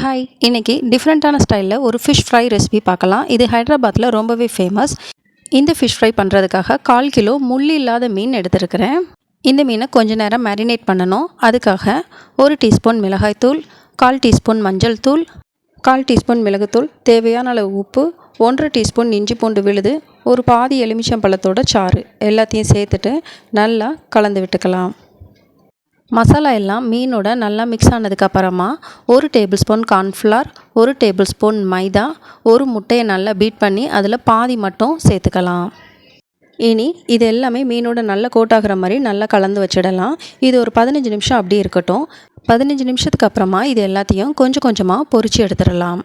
Hi, இன்னைக்கு டிஃப்ரெண்ட்டான ஸ்டைலில் ஒரு ஃபிஷ் ஃப்ரை ரெசிபி பார்க்கலாம். இது ஹைதராபாத்தில் ரொம்பவே ஃபேமஸ். இந்த ஃபிஷ் ஃப்ரை பண்ணுறதுக்காக 1/4 கிலோ முள் இல்லாத மீன் எடுத்துருக்கிறேன். இந்த மீனை கொஞ்ச நேரம் மேரினேட் பண்ணணும். அதுக்காக 1 டீஸ்பூன் மிளகாய்த்தூள், 1/4 டீஸ்பூன் மஞ்சள் தூள், 1/4 டீஸ்பூன் மிளகுத்தூள், தேவையான அளவு உப்பு, 1 டீஸ்பூன் இஞ்சி பூண்டு விழுது, ஒரு பாதி எலுமிச்சம்பழத்தோட சாறு எல்லாத்தையும் சேர்த்துட்டு நல்லா கலந்து விட்டுக்கலாம். மசாலா எல்லாம் மீனோட நல்லா மிக்ஸ் ஆனதுக்கப்புறமா 1 tablespoon cornflour, 1 tablespoon மைதா, ஒரு முட்டையை நல்லா பீட் பண்ணி அதில் பாதி மட்டும் சேர்த்துக்கலாம். இனி இது எல்லாமே மீனோட நல்லா கோட் ஆகிற மாதிரி நல்லா கலந்து வச்சிடலாம். இது ஒரு 15 நிமிஷம் அப்படியே இருக்கட்டும். 15 நிமிஷத்துக்கு அப்புறமா இது எல்லாத்தையும் கொஞ்சம் கொஞ்சமாக பொரித்து எடுத்துடலாம்.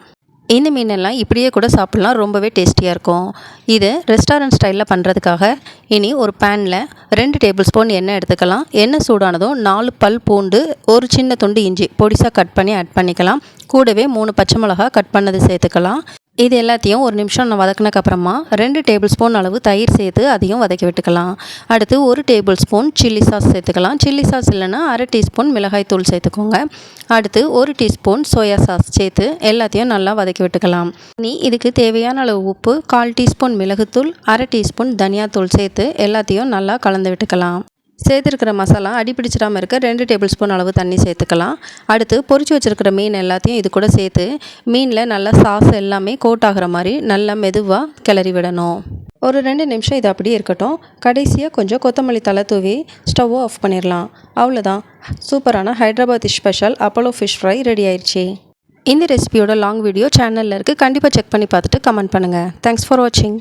இந்த மீனெல்லாம் இப்படியே கூட சாப்பிட்லாம், ரொம்பவே டேஸ்டியாக இருக்கும். இது ரெஸ்டாரண்ட் ஸ்டைலில் பண்ணுறதுக்காக இனி ஒரு பேனில் 2 டேபிள் ஸ்பூன் எண்ணெய் எடுத்துக்கலாம். எண்ணெய் சூடானதும் 4 பல் பூண்டு, ஒரு சின்ன துண்டு இஞ்சி பொடிசாக கட் பண்ணி ஆட் பண்ணிக்கலாம். கூடவே 3 பச்சை மிளகா கட் பண்ணது சேர்த்துக்கலாம். இது எல்லாத்தையும் ஒரு நிமிஷம் வதக்கினதுக்கப்புறமா 2 டேபிள் ஸ்பூன் அளவு தயிர் சேர்த்து அதையும் வதக்கி விட்டுக்கலாம். அடுத்து 1 டேபிள் ஸ்பூன் சில்லி சாஸ் சேர்த்துக்கலாம். சில்லி சாஸ் இல்லைன்னா 1/2 டீஸ்பூன் மிளகாய் தூள் சேர்த்துக்கோங்க. அடுத்து 1 டீஸ்பூன் சோயா சாஸ் சேர்த்து எல்லாத்தையும் நல்லா வதக்கி விட்டுக்கலாம். இனி இதுக்கு தேவையான அளவு உப்பு, 1/4 டீஸ்பூன் மிளகுத்தூள், 1/2 டீஸ்பூன் தனியாத்தூள் சேர்த்து எல்லாத்தையும் நல்லா கலந்து விட்டுக்கலாம். சேர்த்துருக்கிற மசாலா அடிப்பிடிச்சிடாமல் இருக்க 2 டேபிள் ஸ்பூன் அளவு தண்ணி சேர்த்துக்கலாம். அடுத்து பொரிச்சு வச்சுருக்கிற மீன் எல்லாத்தையும் இது கூட சேர்த்து மீனில் நல்லா சாஸ் எல்லாமே கோட் ஆகிற மாதிரி நல்லா மெதுவாக கிளறி விடணும். ஒரு 2 நிமிஷம் இது அப்படியே இருக்கட்டும். கடைசியாக கொஞ்சம் கொத்தமல்லி தலை தூவி ஸ்டவ்வை ஆஃப் பண்ணிடலாம். அவ்வளோதான், சூப்பரான Hyderabad special Apollo fish fry ready ஆயிடுச்சு. இந்த ரெசிபியோட லாங் வீடியோ சேனலில் இருக்குது, கண்டிப்பாக செக் பண்ணி பார்த்துட்டு கமெண்ட் பண்ணுங்கள். தேங்க்ஸ் ஃபார் வாட்சிங்.